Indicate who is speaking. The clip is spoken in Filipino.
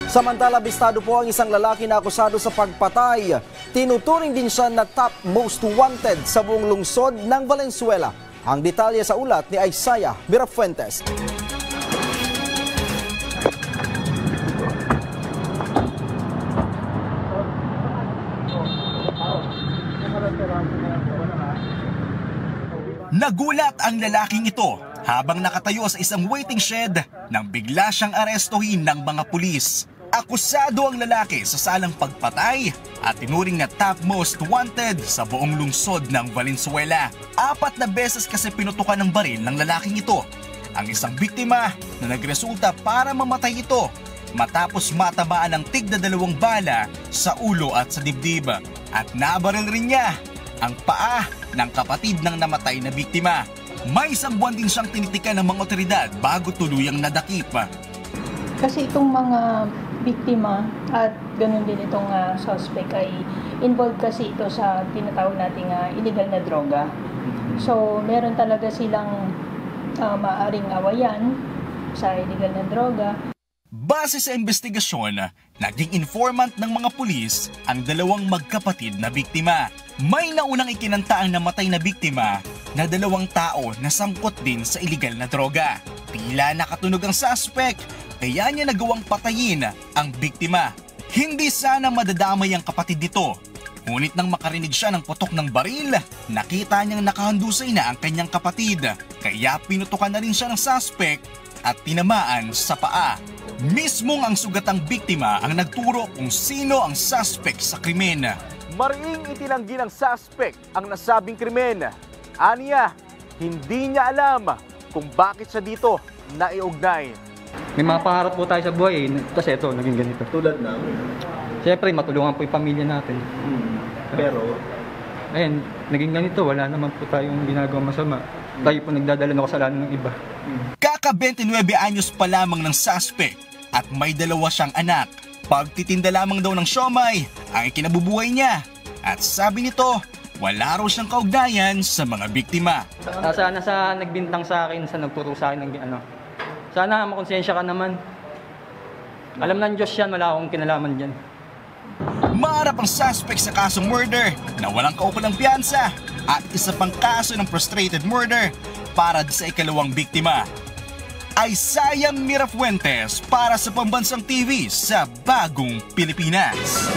Speaker 1: Samantala, bistado po ang isang lalaki na akusado sa pagpatay. Tinuturing din siya na top most wanted sa buong lungsod ng Valenzuela. Ang detalye sa ulat ni Isaiah Mirafuentes.
Speaker 2: Nagulat ang lalaking ito habang nakatayo sa isang waiting shed nang bigla siyang arestuhin ng mga pulis. Akusado ang lalaki sa salang pagpatay at tinuring na top most wanted sa buong lungsod ng Valenzuela. 4 na beses kasi pinutukan ng baril ng lalaking ito ang isang biktima na nagresulta para mamatay ito matapos matabaan ng tigda 2 bala sa ulo at sa dibdib. At nabaril rin niya ang paa ng kapatid ng namatay na biktima. May 1 buwan din siyang tinitikan ng mga otoridad bago tuluyang nadakip.
Speaker 3: Kasi itong mga biktima at ganun din itong suspect ay involved kasi ito sa tinatawag nating illegal na droga. So meron talaga silang maaaring awayan sa illegal na droga.
Speaker 2: Base sa investigasyon, naging informant ng mga pulis ang 2 magkapatid na biktima. May naunang ikinanta ang namatay na biktima na 2 tao na sangkot din sa iligal na droga. Tila nakatunog ang suspect, kaya niya nagawang patayin ang biktima. Hindi sana madadamay ang kapatid nito. Ngunit nang makarinig siya ng putok ng baril, nakita niyang nakahandusay na ang kanyang kapatid. Kaya pinutukan na rin siya ng suspect at tinamaan sa paa. Mismong ang sugatang biktima ang nagturo kung sino ang suspect sa krimen.
Speaker 4: Mariing itinanggi ng suspect ang nasabing krimen. Aniya, hindi niya alam kung bakit siya dito naiugnay.
Speaker 5: May mga pangarap po tayo sa buhay, kasi ito, naging ganito.
Speaker 6: Tulad na?
Speaker 5: Siyempre, matulungan po yung pamilya natin.
Speaker 6: Pero?
Speaker 5: Ayun, naging ganito, wala naman po tayong ginagawa masama. Tayo po nagdadala ng kasalanan ng iba.
Speaker 2: Kaka-29 anyos pa lamang ng suspect at may 2 siyang anak. Pagtitinda lamang daw ng siomay ang ikinabubuhay niya. At sabi nito, wala raw siyang kaugnayan sa mga biktima.
Speaker 5: Sana sa nagbintang sa akin, sa nagturo sa akin ng sana makonsensya ka naman. Alam ng Diyos yan, wala akong kinalaman dyan.
Speaker 2: Maharap ang suspect sa kasong murder na walang kaukulang piyansa at isa pang kaso ng frustrated murder para sa ikalawang biktima. Isaiah Mirafuentes para sa Pambansang TV sa Bagong Pilipinas.